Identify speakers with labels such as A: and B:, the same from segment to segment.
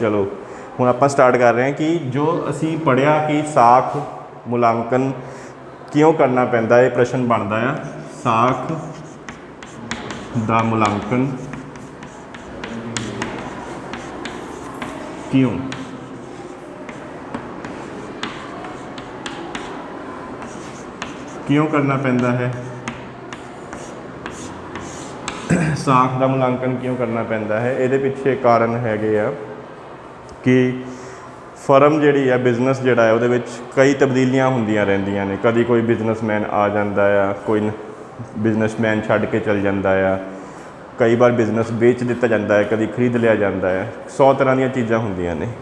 A: चलो ਹੁਣ ਆਪਾਂ ਸਟਾਰਟ ਕਰ ਰਹੇ ਹਾਂ ਕਿ ਜੋ ਅਸੀਂ ਪੜ੍ਹਿਆ ਕਿ ਸਾਖ ਮੁਲਾਂਕਣ ਕਿਉਂ ਕਰਨਾ ਪੈਂਦਾ। ਇਹ ਪ੍ਰਸ਼ਨ ਬਣਦਾ ਆ, ਸਾਖ ਦਾ ਮੁਲਾਂਕਣ ਕਿਉਂ ਕਰਨਾ ਪੈਂਦਾ ਹੈ। ਸਾਖ ਦਾ ਮੁਲਾਂਕਣ ਕਿਉਂ ਕਰਨਾ ਪੈਂਦਾ ਹੈ, ਇਹਦੇ ਪਿੱਛੇ ਕਾਰਨ ਹੈਗੇ ਆ कि फर्म जी है, बिजनेस जोड़ा है वो कई तब्दीलियां होंदियां रहिंदियां ने। कभी कोई बिजनेसमैन आ जाता है, कोई बिजनेसमैन छड़ के चल जाता है, कई बार बिजनेस बेच दिता जाता है, कभी खरीद लिया जाता है। 100 तरह दी चीज़ां होंदियां ने।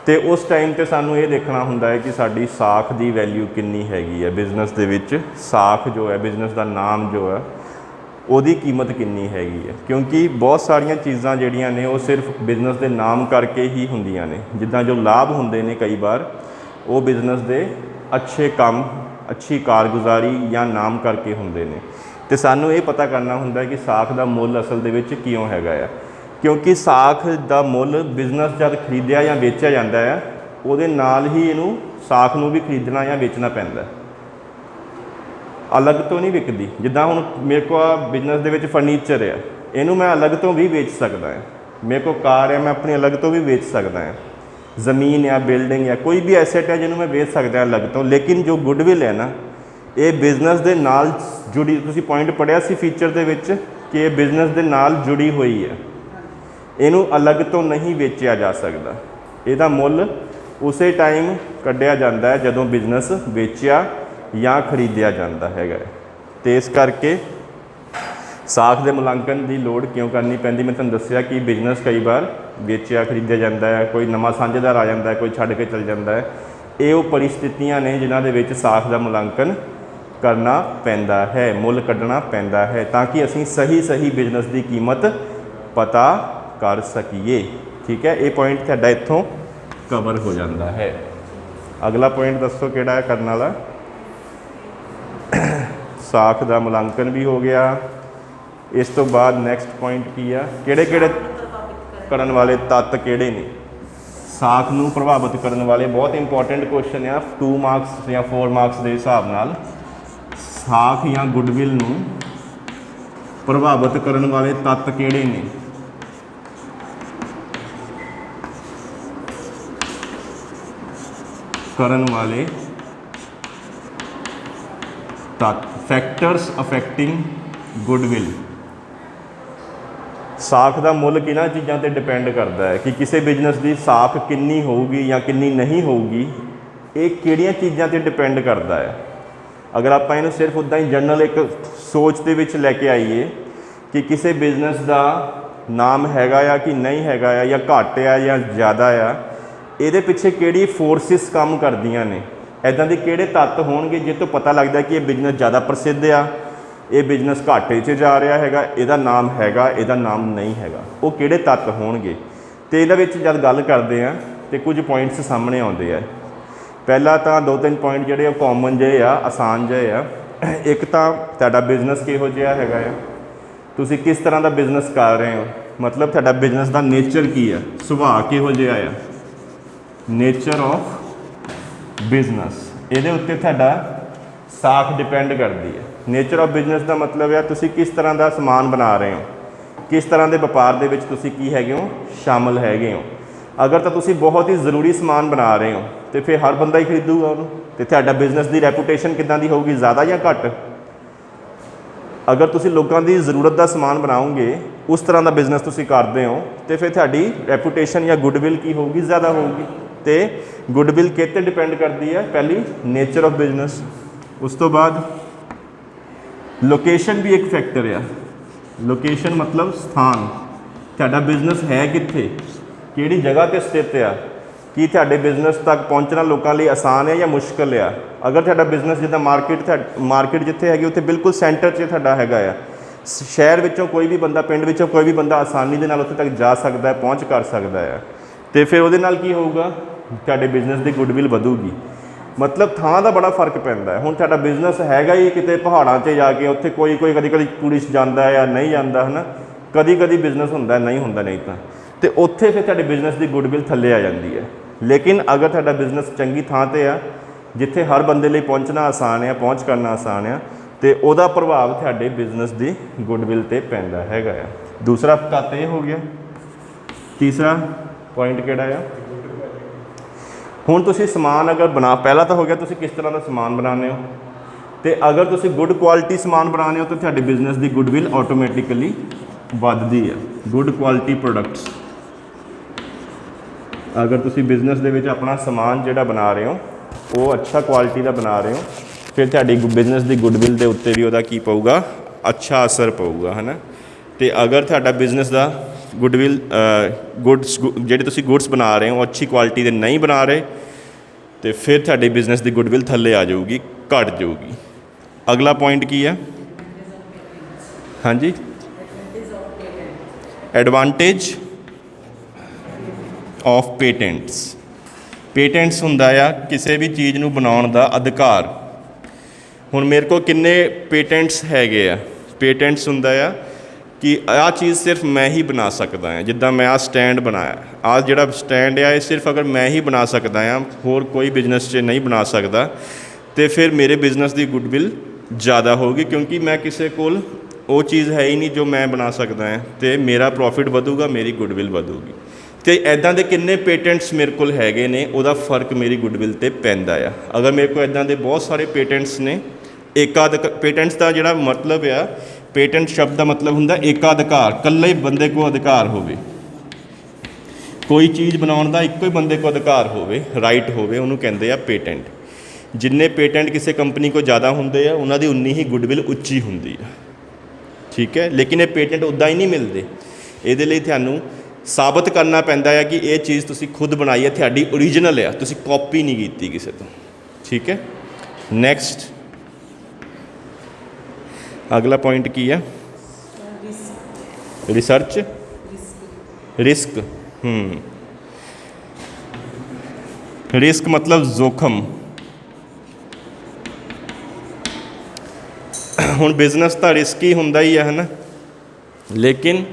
A: तो उस टाइम पर सानू ये देखना होंदा है कि साडी साख की वैल्यू कितनी हैगी है। बिजनेस दे विच साख जो है, बिजनेस का नाम जो है, ਉਹਦੀ कीमत कितनी हैगी है। क्योंकि बहुत सारिया चीज़ां ਜਿਹੜੀਆਂ ਨੇ ਉਹ सिर्फ बिजनेस के नाम करके ही ਹੁੰਦੀਆਂ ਨੇ। ਜਿੱਦਾਂ जो लाभ ਹੁੰਦੇ ਨੇ कई बार वो बिजनेस के अच्छे काम, अच्छी कारगुजारी या नाम करके ਹੁੰਦੇ ਨੇ। तो सानू ये पता करना ਹੁੰਦਾ कि साख का मुੱਲ असल ਦੇ ਵਿੱਚ ਕਿਉਂ ਹੈਗਾ ਆ। क्योंकि साख का मुੱਲ बिजनेस जब खरीदिया या बेचा जाता है, ਉਹਦੇ ਨਾਲ ही ਇਹਨੂੰ साख ਨੂੰ भी खरीदना या बेचना पैंदा। अलग तो नहीं विकती। जिदा हुण मेरे को बिजनेस दे विच फर्नीचर है, इनू मैं अलग तो भी बेच सकता है। मेरे को कार है, मैं अपनी अलग तो भी बेच सकता है। ज़मीन या बिल्डिंग या कोई भी एसेट है जिन्होंने मैं बेच सकता अलग तो। लेकिन जो गुडविल है ना, ये बिजनेस के नाल जुड़ी, तुसीं पॉइंट पढ़िया सी फीचर दे विच कि ये बिजनेस के नाल जुड़ी हुई है। इनू अलग तो नहीं बेचा जा सकता। इहदा मुੱਲ उस टाइम कढ़िया जाता है जदों बिजनेस बेचिया या खरीदिया जाता है। तो इस करके साख के मुलांकन की लोड़ क्यों करनी पैंदी। मैं तुहानूं दस्सिया कि बिजनेस कई बार बेचिया खरीदिया जाता है, कोई नवा साझेदार आ जाता है, कोई छड्ड के चल जाता है। ये वो परिस्थितियां ने जिन्हां दे विच साख का मुलांकन करना पैंदा है, मुੱਲ कढ़ना पैंदा है, ताकि असीं सही बिजनेस की कीमत पता कर सकीए। ठीक है, ये पॉइंट तुहाडा इत्थों कवर हो जाता है। अगला पॉइंट दसो किहड़ा है करने वाला। साख का मुलांकन भी हो गया। इस तो बाद नैक्सट पॉइंट की है, किहड़े करन वाले तत्त किहड़े ने साख नूं प्रभावित करने वाले। बहुत इंपॉर्टेंट क्वेश्चन है, 2 मार्क्स या 4 मार्क्स के हिसाब नाल। साख या गुडविल नूं प्रभावित करने वाले तत्त किहड़े ने। करन वाले फैक्टर्स अफेक्टिंग गुडविल। साख का मुੱਲ किन्हां चीज़ों पर डिपेंड करता है कि किसी बिजनेस की साख कितनी होगी या कितनी नहीं होगी। ये किहड़ियां चीज़ों पर डिपेंड करता है। अगर आप इन्हूं सिर्फ उदा ही जनरल एक सोच के विच लैके आईए कि किसी बिजनेस का नाम हैगा या कि नहीं हैगा या घट आ या ज़्यादा आ, ये पिछे किहड़ी फोर्सिस काम करदियां ने, इदां दे किहड़े तत्त होणगे जिस तो पता लगता है कि ये बिजनेस ज़्यादा प्रसिद्ध आ, ये बिजनेस घाटे 'च जा रहा हैगा, इहदा नाम हैगा, इहदा नाम नहीं हैगा। वो किहड़े तत्त होणगे। तो इहदे विच जद गल करदे आ तो कुछ पॉइंट्स सामने आउंदे आ। पहला तो 2-3 पॉइंट जिहड़े कॉमन जे आ, आसान जे आ। एक तो तुहाडा बिजनेस किहो जिहा हैगा आ, तुसीं किस तरह का बिजनेस कर रहे हो, मतलब तुहाडा बिजनेस का नेचर की है, सुभाਅ किहो जिहा आ, नेचर ऑफ बिजनेस। ये उत्ते तुहाडा साख डिपेंड करती है। नेचर ऑफ बिजनेस का मतलब है तुसीं किस तरह का समान बना रहे हो, किस तरह के व्यापार दे विच तुसीं की हैगे हो, शामिल हैगे हो। अगर तो तुसीं बहुत ही ज़रूरी समान बना रहे हो तो फिर हर बंदा ही खरीदूगा उन्होंने। तो तुहाडा बिजनेस की रैपूटेशन किदां दी होगी, ज़्यादा या घट। अगर तुसीं लोगों की ज़रूरत का समान बनाओगे, उस तरह का बिजनेस तुसीं करते हो, तो फिर तुहाडी रैपूटेशन या गुडविल की होगी, ज़्यादा होगी। तो गुडविल किस ते डिपेंड करती है, पहली नेचर ऑफ बिजनेस। उस तो बाद लोकेशन भी एक फैक्टर है। लोकेशन मतलब स्थान, तुहाडा बिजनेस है कित्थे, किहड़ी जगह पर स्थित आ, कि तुहाडे बिजनेस तक पहुँचना लोगों लिए आसान है या मुश्किल है। अगर तुहाडा बिजनेस जिद्दां मार्केट जिथे हैगी उत्थे बिल्कुल सेंटर 'च तुहाडा हैगा आ, शहर विचों कोई भी बंदा, पिंड विचों कोई भी बंदा आसानी दे नाल उत्थे तक जा सकता है, पहुँच कर सकता है। तो फिर उहदे नाल की होऊगा, तुहाडे बिजनेस की गुडविल वधूगी। मतलब थां का बड़ा फर्क पैंदा है। हुण तुहाडा बिजनेस हैगा ही किते पहाड़ां 'च जाके, उत्थे कोई कदी टूरिस्ट जाता है या नहीं जाता है ना, कदी बिजनेस हुंदा नहीं हुंदा, नहीं ਤੇ ਉੱਥੇ ਫਿਰ ਤੁਹਾਡੇ ਬਿਜ਼ਨਸ ਦੀ ਗੁੱਡਵਿਲ ਥੱਲੇ ਆ ਜਾਂਦੀ ਹੈ। ਲੇਕਿਨ ਅਗਰ ਤੁਹਾਡਾ ਬਿਜ਼ਨਸ ਚੰਗੀ ਥਾਂ 'ਤੇ ਆ, ਜਿੱਥੇ ਹਰ ਬੰਦੇ ਲਈ ਪਹੁੰਚਣਾ ਆਸਾਨ ਆ, ਪਹੁੰਚ ਕਰਨਾ ਆਸਾਨ ਆ, ਤੇ ਉਹਦਾ ਪ੍ਰਭਾਵ ਤੁਹਾਡੇ ਬਿਜ਼ਨਸ ਦੀ ਗੁੱਡਵਿਲ 'ਤੇ ਪੈਂਦਾ ਹੈਗਾ ਆ। ਦੂਸਰਾ ਤੱਤ ਇਹ ਹੋ ਗਿਆ। ਤੀਸਰਾ ਪੁਆਇੰਟ ਕਿਹੜਾ ਆ? ਹੁਣ ਤੁਸੀਂ ਸਮਾਨ ਅਗਰ ਪਹਿਲਾ ਤਾਂ ਹੋ ਗਿਆ ਤੁਸੀਂ ਕਿਸ ਤਰ੍ਹਾਂ ਦਾ ਸਮਾਨ ਬਣਾਉਂਦੇ ਹੋ, ਤੇ ਅਗਰ ਤੁਸੀਂ ਗੁੱਡ ਕੁਆਲਿਟੀ ਸਮਾਨ ਬਣਾਉਂਦੇ ਹੋ ਤਾਂ ਤੁਹਾਡੇ ਬਿਜ਼ਨਸ ਦੀ ਗੁੱਡਵਿਲ ਆਟੋਮੈਟਿਕਲੀ ਵੱਧਦੀ ਹੈ। ਗੁੱਡ ਕੁਆਲਿਟੀ ਪ੍ਰੋਡਕਟਸ, ਅਗਰ ਤੁਸੀਂ ਬਿਜ਼ਨਸ ਦੇ ਵਿੱਚ ਆਪਣਾ ਸਮਾਨ ਜਿਹੜਾ ਬਣਾ ਰਹੇ ਹੋ ਉਹ ਅੱਛਾ ਕੁਆਲਿਟੀ ਦਾ ਬਣਾ ਰਹੇ ਹੋ, ਫਿਰ ਤੁਹਾਡੀ ਬਿਜ਼ਨਸ ਦੀ ਗੁੱਡਵਿਲ ਦੇ ਉੱਤੇ ਵੀ ਉਹਦਾ ਕੀ ਪਊਗਾ? ਅੱਛਾ ਅਸਰ ਪਊਗਾ, ਹੈ ਨਾ। ਅਤੇ ਅਗਰ ਤੁਹਾਡਾ ਬਿਜ਼ਨਸ ਦਾ ਗੁੱਡਵਿਲ ਜਿਹੜੇ ਤੁਸੀਂ ਗੁੱਡਸ ਬਣਾ ਰਹੇ ਹੋ ਅੱਛੀ ਕੁਆਲਿਟੀ ਦੇ ਨਹੀਂ ਬਣਾ ਰਹੇ, ਅਤੇ ਫਿਰ ਤੁਹਾਡੇ ਬਿਜ਼ਨਸ ਦੀ ਗੁੱਡਵਿਲ ਥੱਲੇ ਆ ਜਾਊਗੀ, ਘੱਟ ਜਾਊਗੀ। ਅਗਲਾ ਪੁਆਇੰਟ ਕੀ ਹੈ? ਹਾਂਜੀ, ਐਡਵਾਂਟੇਜ ਆਫ ਪੇਟੈਂਟਸ। ਪੇਟੈਂਟਸ ਹੁੰਦਾ ਆ ਕਿਸੇ ਵੀ ਚੀਜ਼ ਨੂੰ ਬਣਾਉਣ ਦਾ ਅਧਿਕਾਰ। ਹੁਣ ਮੇਰੇ ਕੋਲ ਕਿੰਨੇ ਪੇਟੈਂਟਸ ਹੈਗੇ ਆ? ਪੇਟੈਂਟਸ ਹੁੰਦਾ ਆ ਕਿ ਆਹ ਚੀਜ਼ ਸਿਰਫ ਮੈਂ ਹੀ ਬਣਾ ਸਕਦਾ ਹਾਂ। ਜਿੱਦਾਂ ਮੈਂ ਆਹ ਸਟੈਂਡ ਬਣਾਇਆ, ਆਹ ਜਿਹੜਾ ਸਟੈਂਡ ਆ ਇਹ ਸਿਰਫ ਅਗਰ ਮੈਂ ਹੀ ਬਣਾ ਸਕਦਾ ਹਾਂ, ਹੋਰ ਕੋਈ ਬਿਜ਼ਨਸ 'ਚ ਨਹੀਂ ਬਣਾ ਸਕਦਾ, ਅਤੇ ਫਿਰ ਮੇਰੇ ਬਿਜ਼ਨਸ ਦੀ ਗੁੱਡਵਿਲ ਜ਼ਿਆਦਾ ਹੋਊਗੀ, ਕਿਉਂਕਿ ਮੈਂ ਕਿਸੇ ਕੋਲ ਉਹ ਚੀਜ਼ ਹੈ ਹੀ ਨਹੀਂ ਜੋ ਮੈਂ ਬਣਾ ਸਕਦਾ ਹਾਂ, ਅਤੇ ਮੇਰਾ ਪ੍ਰੋਫਿਟ ਵਧੂਗਾ, ਮੇਰੀ ਗੁੱਡਵਿਲ ਵਧੂਗੀ। ਅਤੇ ਇੱਦਾਂ ਦੇ ਕਿੰਨੇ ਪੇਟੈਂਟਸ ਮੇਰੇ ਕੋਲ ਹੈਗੇ ਨੇ, ਉਹਦਾ ਫਰਕ ਮੇਰੀ ਗੁੱਡਵਿਲ 'ਤੇ ਪੈਂਦਾ ਆ। ਅਗਰ ਮੇਰੇ ਕੋਲ ਇੱਦਾਂ ਦੇ ਬਹੁਤ ਸਾਰੇ ਪੇਟੈਂਟਸ ਨੇ, ਪੇਟੈਂਟਸ ਦਾ ਜਿਹੜਾ ਮਤਲਬ ਆ, ਪੇਟੈਂਟ ਸ਼ਬਦ ਦਾ ਮਤਲਬ ਹੁੰਦਾ ਏਕਾਧਿਕਾਰ, ਇਕੱਲੇ ਹੀ ਬੰਦੇ ਕੋਲ ਅਧਿਕਾਰ ਹੋਵੇ। ਕੋਈ ਚੀਜ਼ ਬਣਾਉਣ ਦਾ ਇੱਕੋ ਹੀ ਬੰਦੇ ਕੋਲ ਅਧਿਕਾਰ ਹੋਵੇ, ਰਾਈਟ ਹੋਵੇ, ਉਹਨੂੰ ਕਹਿੰਦੇ ਆ ਪੇਟੈਂਟ। ਜਿੰਨੇ ਪੇਟੈਂਟ ਕਿਸੇ ਕੰਪਨੀ ਕੋਲ ਜ਼ਿਆਦਾ ਹੁੰਦੇ ਆ, ਉਹਨਾਂ ਦੀ ਉਨੀ ਹੀ ਗੁੱਡਵਿਲ ਉੱਚੀ ਹੁੰਦੀ ਆ, ਠੀਕ ਹੈ। ਲੇਕਿਨ ਇਹ ਪੇਟੈਂਟ ਉੱਦਾਂ ਹੀ ਨਹੀਂ ਮਿਲਦੇ। ਇਹਦੇ ਲਈ ਤੁਹਾਨੂੰ ਸਾਬਤ ਕਰਨਾ ਪੈਂਦਾ ਹੈ ਕਿ ਇਹ ਚੀਜ਼ ਤੁਸੀਂ ਖੁਦ ਬਣਾਈ ਹੈ, ਤੁਹਾਡੀ ਓਰੀਜਨਲ ਆ, ਤੁਸੀਂ ਕਾਪੀ ਨਹੀਂ ਕੀਤੀ ਕਿਸੇ ਤੋਂ, ਠੀਕ ਹੈ। ਨੈਕਸਟ, ਅਗਲਾ ਪੁਆਇੰਟ ਕੀ ਹੈ? Research, risk. ਰਿਸਕ ਮਤਲਬ ਜ਼ੋਖਮ। ਹੁਣ ਬਿਜ਼ਨਸ ਤਾਂ ਰਿਸਕ ਹੀ ਹੁੰਦਾ ਹੀ ਹੈ ਨਾ, ਲੇਕਿਨ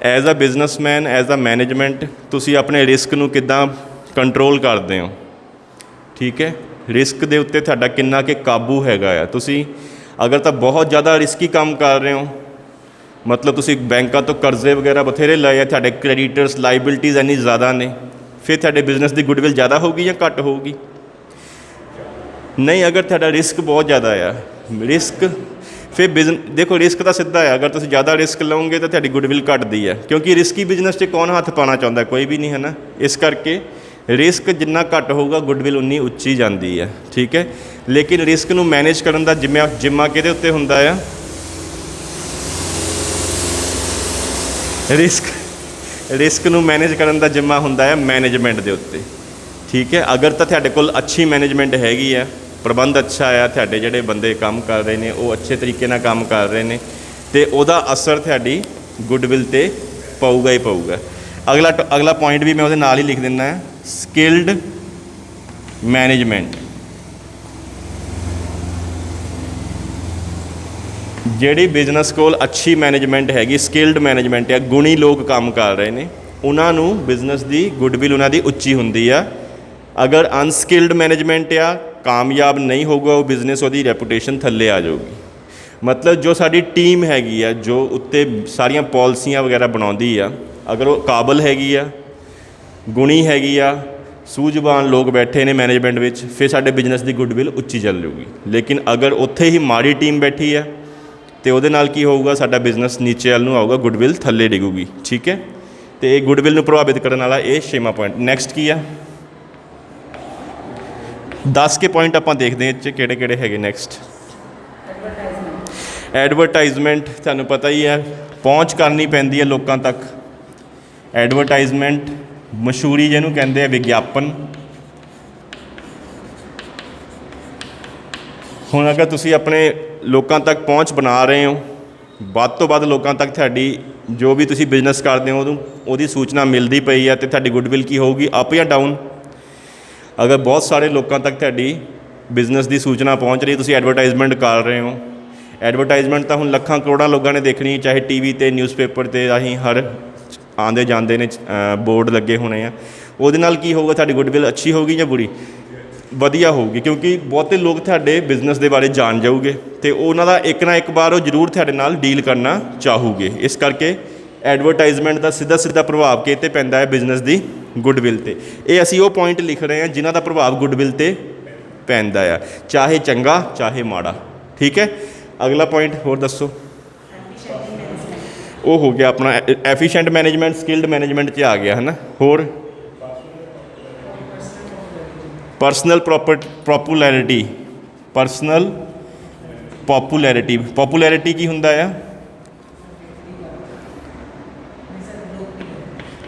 A: as a businessman, as a management, ਤੁਸੀਂ ਆਪਣੇ ਰਿਸਕ ਨੂੰ ਕਿੱਦਾਂ ਕੰਟਰੋਲ ਕਰਦੇ ਹੋ, ਠੀਕ ਹੈ। ਰਿਸਕ ਦੇ ਉੱਤੇ ਤੁਹਾਡਾ ਕਿੰਨਾ ਕੁ ਕਾਬੂ ਹੈਗਾ ਆ। ਤੁਸੀਂ ਅਗਰ ਤਾਂ ਬਹੁਤ ਜ਼ਿਆਦਾ ਰਿਸਕੀ ਕੰਮ ਕਰ ਰਹੇ ਹੋ, ਮਤਲਬ ਤੁਸੀਂ ਬੈਂਕਾਂ ਤੋਂ ਕਰਜ਼ੇ ਵਗੈਰਾ ਬਥੇਰੇ ਲਏ ਆ, ਤੁਹਾਡੇ ਕ੍ਰੈਡੀਟਰਸ, ਲਾਇਬਿਲਟੀਜ਼ ਇੰਨੀ ਜ਼ਿਆਦਾ ਨੇ, ਫਿਰ ਤੁਹਾਡੇ ਬਿਜ਼ਨਸ ਦੀ ਗੁੱਡਵਿਲ ਜ਼ਿਆਦਾ ਹੋਊਗੀ ਜਾਂ ਘੱਟ ਹੋਊਗੀ? ਨਹੀਂ, ਅਗਰ ਤੁਹਾਡਾ ਰਿਸਕ ਬਹੁਤ ਜ਼ਿਆਦਾ ਆ, ਰਿਸਕ ਫਿਰ ਦੇਖੋ ਰਿਸਕ ਤਾਂ ਸਿੱਧਾ ਹੈ, ਅਗਰ ਤੁਸੀਂ ਜ਼ਿਆਦਾ ਰਿਸਕ ਲਓਗੇ ਤਾਂ ਤੁਹਾਡੀ ਗੁੱਡਵਿਲ ਘੱਟਦੀ ਹੈ, ਕਿਉਂਕਿ ਰਿਸਕੀ ਬਿਜ਼ਨਸ 'ਚ ਕੌਣ ਹੱਥ ਪਾਉਣਾ ਚਾਹੁੰਦਾ? ਕੋਈ ਵੀ ਨਹੀਂ, ਹੈ ਨਾ। ਇਸ ਕਰਕੇ ਰਿਸਕ ਜਿੰਨਾ ਘੱਟ ਹੋਊਗਾ, ਗੁੱਡਵਿਲ ਉਨੀ ਉੱਚੀ ਜਾਂਦੀ ਹੈ, ਠੀਕ ਹੈ। ਲੇਕਿਨ ਰਿਸਕ ਨੂੰ ਮੈਨੇਜ ਕਰਨ ਦਾ ਜ਼ਿੰਮਾ ਕਿਹਦੇ ਉੱਤੇ ਹੁੰਦਾ ਆ? ਰਿਸਕ ਨੂੰ ਮੈਨੇਜ ਕਰਨ ਦਾ ਜ਼ਿੰਮਾ ਹੁੰਦਾ ਹੈ ਮੈਨੇਜਮੈਂਟ ਦੇ ਉੱਤੇ, ਠੀਕ ਹੈ। ਅਗਰ ਤਾਂ ਤੁਹਾਡੇ ਕੋਲ ਅੱਛੀ ਮੈਨੇਜਮੈਂਟ ਹੈਗੀ ਆ, ਪ੍ਰਬੰਧ ਅੱਛਾ ਆ, ਤੁਹਾਡੇ ਜਿਹੜੇ ਬੰਦੇ ਕੰਮ ਕਰ ਰਹੇ ਨੇ ਉਹ ਅੱਛੇ ਤਰੀਕੇ ਨਾਲ ਕੰਮ ਕਰ ਰਹੇ ਨੇ, ਅਤੇ ਉਹਦਾ ਅਸਰ ਤੁਹਾਡੀ ਗੁੱਡਵਿਲ 'ਤੇ ਪਊਗਾ ਹੀ ਪਊਗਾ। ਅਗਲਾ ਪੁਆਇੰਟ ਵੀ ਮੈਂ ਉਹਦੇ ਨਾਲ ਹੀ ਲਿਖ ਦਿੰਦਾ ਹੈ, ਸਕਿਲਡ ਮੈਨੇਜਮੈਂਟ। ਜਿਹੜੀ ਬਿਜ਼ਨਸ ਕੋਲ ਅੱਛੀ ਮੈਨੇਜਮੈਂਟ ਹੈਗੀ, ਸਕਿਲਡ ਮੈਨੇਜਮੈਂਟ ਆ, ਗੁਣੀ ਲੋਕ ਕੰਮ ਕਰ ਰਹੇ ਨੇ, ਉਹਨਾਂ ਨੂੰ ਬਿਜ਼ਨਸ ਦੀ ਗੁੱਡਵਿਲ ਉਹਨਾਂ ਦੀ ਉੱਚੀ ਹੁੰਦੀ ਆ। ਅਗਰ ਅਨਸਕਿਲਡ ਮੈਨੇਜਮੈਂਟ ਆ, ਕਾਮਯਾਬ ਨਹੀਂ ਹੋਊਗਾ ਉਹ ਬਿਜ਼ਨਸ, ਉਹਦੀ ਰੈਪੂਟੇਸ਼ਨ ਥੱਲੇ ਆ ਜਾਊਗੀ। ਮਤਲਬ ਜੋ ਸਾਡੀ ਟੀਮ ਹੈਗੀ ਆ, ਜੋ ਉੱਤੇ ਸਾਰੀਆਂ ਪਾਲਿਸੀਆਂ ਵਗੈਰਾ ਬਣਾਉਂਦੀ ਆ, ਅਗਰ ਉਹ ਕਾਬਲ ਹੈਗੀ ਆ, ਗੁਣੀ ਹੈਗੀ ਆ, ਸੂਝਵਾਨ ਲੋਕ ਬੈਠੇ ਨੇ ਮੈਨੇਜਮੈਂਟ ਵਿੱਚ, ਫਿਰ ਸਾਡੇ ਬਿਜ਼ਨਸ ਦੀ ਗੁੱਡਵਿਲ ਉੱਚੀ ਚੱਲ ਜਾਊਗੀ। ਲੇਕਿਨ ਅਗਰ ਉੱਥੇ ਹੀ ਮਾੜੀ ਟੀਮ ਬੈਠੀ ਆ, ਅਤੇ ਉਹਦੇ ਨਾਲ ਕੀ ਹੋਊਗਾ? ਸਾਡਾ ਬਿਜ਼ਨਸ ਨੀਚੇ ਵੱਲ ਨੂੰ ਆਊਗਾ, ਗੁੱਡਵਿਲ ਥੱਲੇ ਡਿੱਗੂਗੀ, ਠੀਕ ਹੈ। ਅਤੇ ਇਹ ਗੁੱਡਵਿਲ ਨੂੰ ਪ੍ਰਭਾਵਿਤ ਕਰਨ ਵਾਲਾ ਇਹ 6ਵਾਂ ਪੁਆਇੰਟ। ਨੈਕਸਟ ਕੀ ਆ? 10 ਕੇ ਪੁਆਇੰਟ ਆਪਾਂ ਦੇਖਦੇ ਹਾਂ ਇਹ 'ਚ ਕਿਹੜੇ ਕਿਹੜੇ ਹੈਗੇ। Next, advertisement. ਤੁਹਾਨੂੰ ਪਤਾ ਹੀ ਹੈ, ਪਹੁੰਚ ਕਰਨੀ ਪੈਂਦੀ ਹੈ ਲੋਕਾਂ ਤੱਕ। ਐਡਵਰਟਾਈਜ਼ਮੈਂਟ, ਮਸ਼ਹੂਰੀ ਜਿਹਨੂੰ ਕਹਿੰਦੇ ਆ, ਵਿਗਿਆਪਨ। ਹੁਣ ਅਗਰ ਤੁਸੀਂ ਆਪਣੇ ਲੋਕਾਂ ਤੱਕ ਪਹੁੰਚ ਬਣਾ ਰਹੇ ਹੋ, ਵੱਧ ਤੋਂ ਵੱਧ ਲੋਕਾਂ ਤੱਕ ਤੁਹਾਡੀ ਜੋ ਵੀ ਤੁਸੀਂ ਬਿਜ਼ਨਸ ਕਰਦੇ ਹੋ ਉਹਦੀ ਸੂਚਨਾ ਮਿਲਦੀ ਪਈ ਹੈ, ਅਤੇ ਤੁਹਾਡੀ ਗੁੱਡਵਿਲ ਕੀ ਹੋਊਗੀ? ਅਪ ਜਾਂ ਡਾਊਨ? ਅਗਰ ਬਹੁਤ ਸਾਰੇ ਲੋਕਾਂ ਤੱਕ ਤੁਹਾਡੀ ਬਿਜ਼ਨਸ ਦੀ ਸੂਚਨਾ ਪਹੁੰਚ ਰਹੀ, ਤੁਸੀਂ ਐਡਵਰਟਾਈਜ਼ਮੈਂਟ ਕਰ ਰਹੇ ਹੋ। ਐਡਵਰਟਾਈਜ਼ਮੈਂਟ ਤਾਂ ਹੁਣ ਲੱਖਾਂ ਕਰੋੜਾਂ ਲੋਕਾਂ ਨੇ ਦੇਖਣੀ, ਚਾਹੇ ਟੀ ਵੀ 'ਤੇ, ਨਿਊਜ਼ਪੇਪਰ 'ਤੇ, ਅਸੀਂ ਹਰ ਆਉਂਦੇ ਜਾਂਦੇ ਨੇ ਬੋਰਡ ਲੱਗੇ ਹੋਣੇ ਆ, ਉਹਦੇ ਨਾਲ ਕੀ ਹੋਊਗਾ, ਤੁਹਾਡੀ ਗੁੱਡਵਿਲ ਅੱਛੀ ਹੋਊਗੀ ਜਾਂ ਬੁਰੀ? ਵਧੀਆ ਹੋਊਗੀ, ਕਿਉਂਕਿ ਬਹੁਤੇ ਲੋਕ ਤੁਹਾਡੇ ਬਿਜ਼ਨਸ ਦੇ ਬਾਰੇ ਜਾਣ ਜਾਊਗੇ ਅਤੇ ਉਹਨਾਂ ਦਾ ਇੱਕ ਨਾ ਇੱਕ ਵਾਰ ਉਹ ਜ਼ਰੂਰ ਤੁਹਾਡੇ ਨਾਲ ਡੀਲ ਕਰਨਾ ਚਾਹੂਗੇ। ਇਸ ਕਰਕੇ ਐਡਵਰਟਾਈਜ਼ਮੈਂਟ ਦਾ ਸਿੱਧਾ ਸਿੱਧਾ ਪ੍ਰਭਾਵ ਕਿਤੇ ਪੈਂਦਾ ਹੈ ਬਿਜ਼ਨਸ ਦੀ ਗੁੱਡਵਿਲ 'ਤੇ। ਇਹ ਅਸੀਂ ਉਹ ਪੁਆਇੰਟ ਲਿਖ ਰਹੇ ਹਾਂ ਜਿਨ੍ਹਾਂ ਦਾ ਪ੍ਰਭਾਵ ਗੁੱਡਵਿਲ 'ਤੇ ਪੈਂਦਾ ਆ, ਚਾਹੇ ਚੰਗਾ ਚਾਹੇ ਮਾੜਾ। ਠੀਕ ਹੈ, ਅਗਲਾ ਪੁਆਇੰਟ ਹੋਰ ਦੱਸੋ। ਉਹ ਹੋ ਗਿਆ ਆਪਣਾ ਐਫੀਸ਼ੀਐਂਟ ਮੈਨੇਜਮੈਂਟ, ਸਕਿਲਡ ਮੈਨੇਜਮੈਂਟ 'ਚ ਆ ਗਿਆ ਹੈ ਨਾ। ਹੋਰ personal popularity, personal popularity, popularity ਕੀ ਹੁੰਦਾ ਆ?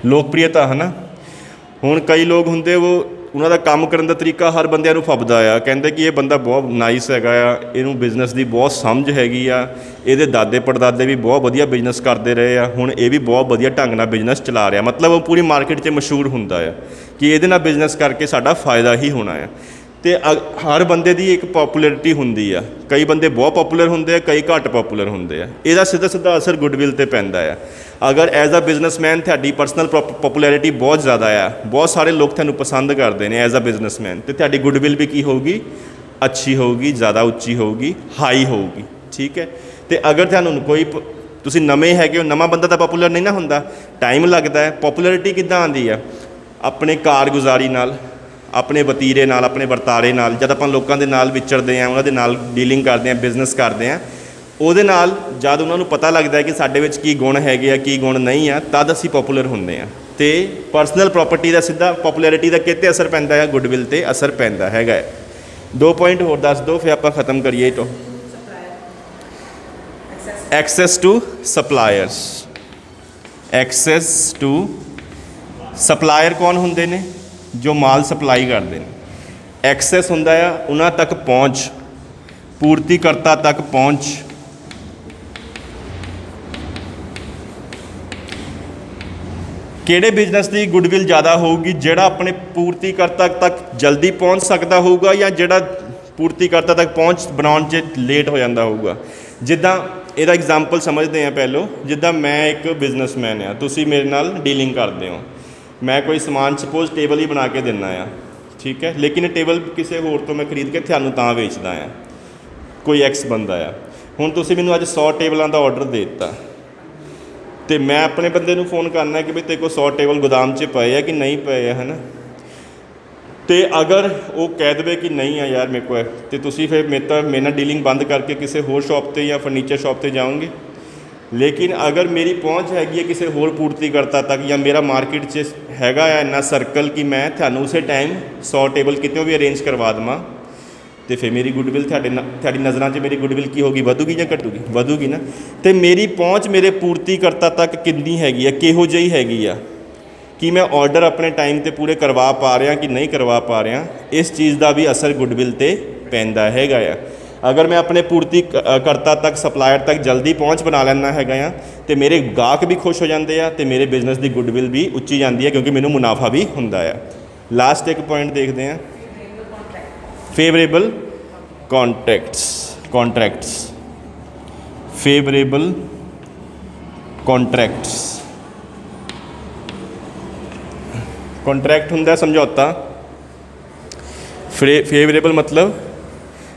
A: ਲੋਕਪ੍ਰਿਯਤਾ ਹੈ ਨਾ। ਹੁਣ ਕਈ ਲੋਕ ਹੁੰਦੇ ਉਹਨਾਂ ਦਾ ਕੰਮ ਕਰਨ ਦਾ ਤਰੀਕਾ ਹਰ ਬੰਦਿਆਂ ਨੂੰ ਫੱਬਦਾ ਆ, ਕਹਿੰਦੇ ਕਿ ਇਹ ਬੰਦਾ ਬਹੁਤ ਨਾਈਸ ਹੈਗਾ ਆ, ਇਹਨੂੰ ਬਿਜ਼ਨਸ ਦੀ ਬਹੁਤ ਸਮਝ ਹੈਗੀ ਆ, ਇਹਦੇ ਦਾਦੇ ਪੜਦਾਦੇ ਵੀ ਬਹੁਤ ਵਧੀਆ ਬਿਜ਼ਨਸ ਕਰਦੇ ਰਹੇ ਆ, ਹੁਣ ਇਹ ਵੀ ਬਹੁਤ ਵਧੀਆ ਢੰਗ ਨਾਲ ਬਿਜ਼ਨਸ ਚਲਾ ਰਿਹਾ, ਮਤਲਬ ਉਹ ਪੂਰੀ ਮਾਰਕੀਟ 'ਚ ਮਸ਼ਹੂਰ ਹੁੰਦਾ ਆ ਕਿ ਇਹਦੇ ਨਾਲ ਬਿਜ਼ਨਸ ਕਰਕੇ ਸਾਡਾ ਫਾਇਦਾ ਹੀ ਹੋਣਾ ਆ। ਅਤੇ ਹਰ ਬੰਦੇ ਦੀ ਇੱਕ ਪੋਪੂਲੈਰਿਟੀ ਹੁੰਦੀ ਆ, ਕਈ ਬੰਦੇ ਬਹੁਤ ਪੋਪੂਲਰ ਹੁੰਦੇ ਆ, ਕਈ ਘੱਟ ਪੋਪੂਲਰ ਹੁੰਦੇ ਆ। ਇਹਦਾ ਸਿੱਧਾ ਸਿੱਧਾ ਅਸਰ ਗੁੱਡਵਿਲ 'ਤੇ ਪੈਂਦਾ ਆ। ਅਗਰ ਐਜ਼ ਅ ਬਿਜ਼ਨਸਮੈਨ ਤੁਹਾਡੀ ਪਰਸਨਲ ਪੋਪੂਲੈਰਿਟੀ ਬਹੁਤ ਜ਼ਿਆਦਾ ਆ, ਬਹੁਤ ਸਾਰੇ ਲੋਕ ਤੁਹਾਨੂੰ ਪਸੰਦ ਕਰਦੇ ਨੇ ਐਜ਼ ਅ ਬਿਜ਼ਨਸਮੈਨ, ਅਤੇ ਤੁਹਾਡੀ ਗੁੱਡਵਿਲ ਵੀ ਕੀ ਹੋਊਗੀ? ਅੱਛੀ ਹੋਊਗੀ, ਜ਼ਿਆਦਾ ਉੱਚੀ ਹੋਊਗੀ, ਹਾਈ ਹੋਊਗੀ। ਠੀਕ ਹੈ, ਅਤੇ ਅਗਰ ਤੁਹਾਨੂੰ ਕੋਈ ਤੁਸੀਂ ਨਵੇਂ ਹੈਗੇ ਹੋ, ਨਵਾਂ ਬੰਦਾ ਤਾਂ ਪੋਪੂਲਰ ਨਹੀਂ ਨਾ ਹੁੰਦਾ, ਟਾਈਮ ਲੱਗਦਾ ਹੈ। ਪੋਪੂਲੈਰਿਟੀ ਕਿੱਦਾਂ ਆਉਂਦੀ ਆ? ਆਪਣੇ ਕਾਰਗੁਜ਼ਾਰੀ ਨਾਲ, ਆਪਣੇ ਵਤੀਰੇ ਨਾਲ, ਆਪਣੇ ਵਰਤਾਰੇ ਨਾਲ। ਜਦ ਆਪਾਂ ਲੋਕਾਂ ਦੇ ਨਾਲ ਵਿਚਰਦੇ ਹਾਂ, ਉਹਨਾਂ ਦੇ ਨਾਲ ਡੀਲਿੰਗ ਕਰਦੇ ਹਾਂ, ਬਿਜ਼ਨਸ ਕਰਦੇ ਹਾਂ, ਉਹਦੇ ਨਾਲ ਜਦ ਉਹਨਾਂ ਨੂੰ ਪਤਾ ਲੱਗਦਾ ਹੈ ਕਿ ਸਾਡੇ ਵਿੱਚ ਕੀ ਗੁਣ ਹੈਗੇ ਆ, ਕੀ ਗੁਣ ਨਹੀਂ ਆ, ਤਦ ਅਸੀਂ ਪੋਪੂਲਰ ਹੁੰਦੇ ਹਾਂ। ਅਤੇ ਪਰਸਨਲ ਪ੍ਰੋਪਰਟੀ ਦਾ ਸਿੱਧਾ ਪੋਪੂਲੈਰਿਟੀ ਦਾ ਕਿਤੇ ਅਸਰ ਪੈਂਦਾ ਹੈ? ਗੁੱਡਵਿਲ 'ਤੇ ਅਸਰ ਪੈਂਦਾ ਹੈਗਾ। 2 ਪੁਆਇੰਟ ਹੋਰ ਦੱਸ ਦਿਓ, ਫਿਰ ਆਪਾਂ ਖ਼ਤਮ ਕਰੀਏ। ਤੋਂ access to suppliers, access to supplier ਕੌਣ ਹੁੰਦੇ ਨੇ? ਜੋ ਮਾਲ ਸਪਲਾਈ ਕਰਦੇ ਨੇ। ਐਕਸੈਸ ਹੁੰਦਾ ਆ ਉਹਨਾਂ ਤੱਕ ਪਹੁੰਚ, ਪੂਰਤੀਕਰਤਾ ਤੱਕ ਪਹੁੰਚ। ਕਿਹੜੇ ਬਿਜ਼ਨਸ ਦੀ ਗੁੱਡਵਿਲ ਜ਼ਿਆਦਾ ਹੋਊਗੀ? ਜਿਹੜਾ ਆਪਣੇ ਪੂਰਤੀਕਰਤਾ ਤੱਕ ਜਲਦੀ ਪਹੁੰਚ ਸਕਦਾ ਹੋਊਗਾ, ਜਾਂ ਜਿਹੜਾ ਪੂਰਤੀਕਰਤਾ ਤੱਕ ਪਹੁੰਚ ਬਣਾਉਣ 'ਚ ਲੇਟ ਹੋ ਜਾਂਦਾ ਹੋਊਗਾ। ਜਿੱਦਾਂ ਇਹਦਾ ਐਗਜ਼ਾਮਪਲ ਸਮਝਦੇ ਹਾਂ ਪਹਿਲੋਂ, ਜਿੱਦਾਂ ਮੈਂ ਇੱਕ ਬਿਜ਼ਨਸਮੈਨ ਆ, ਤੁਸੀਂ ਮੇਰੇ ਨਾਲ ਡੀਲਿੰਗ ਕਰਦੇ ਹੋ, ਮੈਂ ਕੋਈ ਸਮਾਨ ਸਪੋਜ਼ ਟੇਬਲ ਹੀ ਬਣਾ ਕੇ ਦਿੰਦਾ ਆ, ਠੀਕ ਹੈ, ਲੇਕਿਨ ਇਹ ਟੇਬਲ ਕਿਸੇ ਹੋਰ ਤੋਂ ਮੈਂ ਖਰੀਦ ਕੇ ਤੁਹਾਨੂੰ ਤਾਂ ਵੇਚਦਾ ਆ, ਕੋਈ ਐਕਸ ਬੰਦਾ ਆ। ਹੁਣ ਤੁਸੀਂ ਮੈਨੂੰ ਅੱਜ 100 ਟੇਬਲਾਂ ਦਾ ਔਡਰ ਦੇ ਦਿੱਤਾ, ਅਤੇ ਮੈਂ ਆਪਣੇ ਬੰਦੇ ਨੂੰ ਫੋਨ ਕਰਨਾ ਕਿ ਵੀ ਤੇਰੇ ਕੋਲ 100 ਟੇਬਲ ਗੋਦਾਮ 'ਚ ਪਏ ਆ ਕਿ ਨਹੀਂ ਪਏ ਆ, ਹੈ ਨਾ। ਅਤੇ ਅਗਰ ਉਹ ਕਹਿ ਦੇਵੇ ਕਿ ਨਹੀਂ ਆ ਯਾਰ ਮੇਰੇ ਕੋਲ, ਅਤੇ ਤੁਸੀਂ ਫਿਰ ਮੇਰੇ ਨਾਲ ਡੀਲਿੰਗ ਬੰਦ ਕਰਕੇ ਕਿਸੇ ਹੋਰ ਸ਼ੌਪ 'ਤੇ ਜਾਂ ਫਰਨੀਚਰ ਸ਼ੌਪ 'ਤੇ ਜਾਓਗੇ। ਲੇਕਿਨ ਅਗਰ ਮੇਰੀ ਪਹੁੰਚ ਹੈਗੀ ਹੈ ਕਿਸੇ ਹੋਰ ਪੂਰਤੀਕਰਤਾ ਤੱਕ, ਜਾਂ ਮੇਰਾ ਮਾਰਕੀਟ 'ਚ ਹੈਗਾ ਆ ਇੰਨਾ ਸਰਕਲ ਕਿ ਮੈਂ ਤੁਹਾਨੂੰ ਉਸੇ ਟਾਈਮ 100 ਟੇਬਲ ਕਿਤੋਂ ਵੀ ਅਰੇਂਜ ਕਰਵਾ ਦੇਵਾਂ, ਅਤੇ ਫਿਰ ਮੇਰੀ ਗੁੱਡਵਿਲ ਤੁਹਾਡੀ ਨਜ਼ਰਾਂ 'ਚ ਮੇਰੀ ਗੁੱਡਵਿਲ ਕੀ ਹੋਗੀ? ਵਧੂਗੀ ਜਾਂ ਘਟੂਗੀ? ਵਧੂਗੀ ਨਾ। ਅਤੇ ਮੇਰੀ ਪਹੁੰਚ ਮੇਰੇ ਪੂਰਤੀਕਰਤਾ ਤੱਕ ਕਿੰਨੀ ਹੈਗੀ ਆ, ਕਿਹੋ ਜਿਹੀ ਹੈਗੀ ਆ, ਕਿ ਮੈਂ ਔਡਰ ਆਪਣੇ ਟਾਈਮ 'ਤੇ ਪੂਰੇ ਕਰਵਾ ਪਾ ਰਿਹਾ ਕਿ ਨਹੀਂ ਕਰਵਾ ਪਾ ਰਿਹਾ, ਇਸ ਚੀਜ਼ ਦਾ ਵੀ ਅਸਰ ਗੁੱਡਵਿਲ 'ਤੇ ਪੈਂਦਾ ਹੈਗਾ ਆ। ਅਗਰ ਮੈਂ ਆਪਣੇ ਪੂਰਤੀਕਰਤਾ ਤੱਕ, ਸਪਲਾਇਰ ਤੱਕ ਜਲਦੀ ਪਹੁੰਚ ਬਣਾ ਲੈਂਦਾ ਹੈਗਾ ਆ, ਅਤੇ ਮੇਰੇ ਗਾਹਕ ਵੀ ਖੁਸ਼ ਹੋ ਜਾਂਦੇ ਆ, ਅਤੇ ਮੇਰੇ ਬਿਜ਼ਨਸ ਦੀ ਗੁੱਡਵਿਲ ਵੀ ਉੱਚੀ ਜਾਂਦੀ ਹੈ, ਕਿਉਂਕਿ ਮੈਨੂੰ ਮੁਨਾਫਾ ਵੀ ਹੁੰਦਾ ਆ। ਲਾਸਟ ਇੱਕ ਪੁਆਇੰਟ ਦੇਖਦੇ ਹਾਂ, ਫੇਵਰੇਬਲ ਕੌਂਟਰੈਕਟਸ, ਫੇਵਰੇਬਲ ਕੌਂਟਰੈਕਟਸ। ਕੌਂਟਰੈਕਟ ਹੁੰਦਾ ਸਮਝੌਤਾ, ਫੇਵਰੇਬਲ ਮਤਲਬ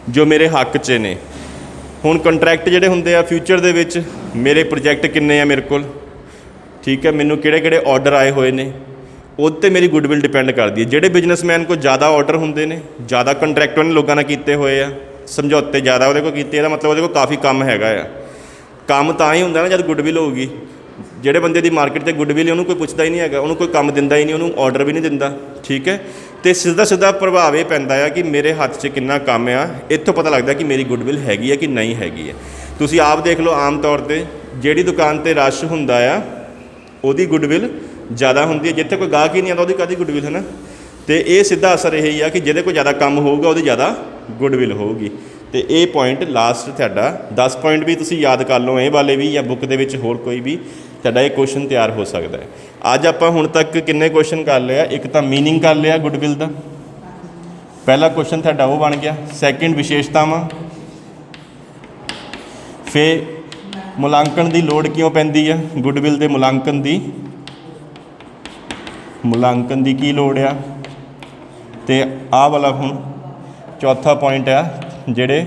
A: ਜੋ ਮੇਰੇ ਹੱਕ 'ਚ ਨੇ। ਹੁਣ ਕੰਟਰੈਕਟ ਜਿਹੜੇ ਹੁੰਦੇ ਆ ਫਿਊਚਰ ਦੇ ਵਿੱਚ, ਮੇਰੇ ਪ੍ਰੋਜੈਕਟ ਕਿੰਨੇ ਆ ਮੇਰੇ ਕੋਲ, ਠੀਕ ਹੈ, ਮੈਨੂੰ ਕਿਹੜੇ ਕਿਹੜੇ ਔਡਰ ਆਏ ਹੋਏ ਨੇ, ਉਹਦੇ 'ਤੇ ਮੇਰੀ ਗੁੱਡਵਿਲ ਡਿਪੈਂਡ ਕਰਦੀ ਹੈ। ਜਿਹੜੇ ਬਿਜ਼ਨਸਮੈਨ ਕੋਲ ਜ਼ਿਆਦਾ ਔਡਰ ਹੁੰਦੇ ਨੇ, ਜ਼ਿਆਦਾ ਕੰਟਰੈਕਟ ਉਹਨੇ ਲੋਕਾਂ ਨਾਲ ਕੀਤੇ ਹੋਏ ਆ, ਸਮਝੌਤੇ ਜ਼ਿਆਦਾ ਉਹਦੇ ਕੋਲ ਕੀਤੇ, ਇਹਦਾ ਮਤਲਬ ਉਹਦੇ ਕੋਲ ਕਾਫੀ ਕੰਮ ਹੈਗਾ ਆ। ਕੰਮ ਤਾਂ ਹੀ ਹੁੰਦਾ ਨਾ ਜਦ ਗੁੱਡਵਿਲ ਹੋਊਗੀ। ਜਿਹੜੇ ਬੰਦੇ ਦੀ ਮਾਰਕੀਟ 'ਤੇ ਗੁੱਡਵਿਲ, ਉਹਨੂੰ ਕੋਈ ਪੁੱਛਦਾ ਹੀ ਨਹੀਂ ਹੈਗਾ, ਉਹਨੂੰ ਕੋਈ ਕੰਮ ਦਿੰਦਾ ਹੀ ਨਹੀਂ, ਉਹਨੂੰ ਔਡਰ ਵੀ ਨਹੀਂ ਦਿੰਦਾ, ਠੀਕ ਹੈ। ਅਤੇ ਸਿੱਧਾ ਸਿੱਧਾ ਪ੍ਰਭਾਵ ਇਹ ਪੈਂਦਾ ਆ ਕਿ ਮੇਰੇ ਹੱਥ 'ਚ ਕਿੰਨਾ ਕੰਮ ਆ, ਇੱਥੋਂ ਪਤਾ ਲੱਗਦਾ ਕਿ ਮੇਰੀ ਗੁੱਡਵਿਲ ਹੈਗੀ ਹੈ ਕਿ ਨਹੀਂ ਹੈਗੀ ਹੈ। ਤੁਸੀਂ ਆਪ ਦੇਖ ਲਓ, ਆਮ ਤੌਰ 'ਤੇ ਜਿਹੜੀ ਦੁਕਾਨ 'ਤੇ ਰਸ਼ ਹੁੰਦਾ ਆ ਉਹਦੀ ਗੁੱਡਵਿਲ ਜ਼ਿਆਦਾ ਹੁੰਦੀ ਹੈ, ਜਿੱਥੇ ਕੋਈ ਗਾਹਕ ਹੀ ਨਹੀਂ ਆਉਂਦਾ ਉਹਦੀ ਕਾਹਦੀ ਗੁੱਡਵਿਲ, ਹੈ ਨਾ। ਅਤੇ ਇਹ ਸਿੱਧਾ ਅਸਰ ਇਹ ਹੀ ਆ ਕਿ ਜਿਹਦੇ ਕੋਲ ਜ਼ਿਆਦਾ ਕੰਮ ਹੋਊਗਾ ਉਹਦੀ ਜ਼ਿਆਦਾ ਗੁੱਡਵਿਲ ਹੋਊਗੀ। ਅਤੇ ਇਹ ਪੁਆਇੰਟ ਲਾਸਟ ਤੁਹਾਡਾ 10 ਪੁਆਇੰਟ ਵੀ ਤੁਸੀਂ ਯਾਦ ਕਰ ਲਓ, ਇਹ ਵਾਲੇ ਵੀ, ਜਾਂ ਬੁੱਕ ਦੇ ਵਿੱਚ ਹੋਰ ਕੋਈ ਵੀ ਤੁਹਾਡਾ ਇਹ ਕੁਐਸਚਨ ਤਿਆਰ ਹੋ ਸਕਦਾ ਹੈ। ਅੱਜ ਆਪਾਂ ਹੁਣ ਤੱਕ ਕਿੰਨੇ ਕੁਐਸਚਨ ਕਰ ਲਿਆ? ਇੱਕ ਤਾਂ ਮੀਨਿੰਗ ਕਰ ਲਿਆ ਗੁੱਡਵਿਲ ਦਾ, ਪਹਿਲਾ ਕੁਐਸਚਨ ਤੁਹਾਡਾ ਉਹ ਬਣ ਗਿਆ। ਸੈਕਿੰਡ ਵਿਸ਼ੇਸ਼ਤਾਵਾਂ, ਫਿਰ ਮੁਲਾਂਕਣ ਦੀ ਲੋੜ ਕਿਉਂ ਪੈਂਦੀ ਹੈ, ਗੁੱਡਵਿਲ ਦੇ ਮੁਲਾਂਕਣ ਦੀ ਮੁਲਾਂਕਣ ਦੀ ਕੀ ਲੋੜ ਆ। ਤੇ ਆਹ ਵਾਲਾ ਹੁਣ ਚੌਥਾ ਪੁਆਇੰਟ ਆ ਜਿਹੜੇ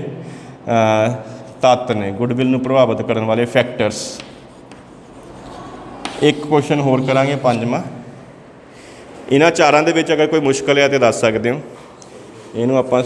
A: ਤੱਤ ਨੇ ਗੁੱਡਵਿਲ ਨੂੰ ਪ੍ਰਭਾਵਿਤ ਕਰਨ ਵਾਲੇ ਫੈਕਟਰਸ। ਇੱਕ ਕੁਐਸਚਨ ਹੋਰ ਕਰਾਂਗੇ ਪੰਜਵਾਂ। ਇਹਨਾਂ ਚਾਰਾਂ ਦੇ ਵਿੱਚ ਅਗਰ ਕੋਈ ਮੁਸ਼ਕਲ ਆ ਤਾਂ ਦੱਸ ਸਕਦੇ ਹੋ। ਇਹਨੂੰ ਆਪਾਂ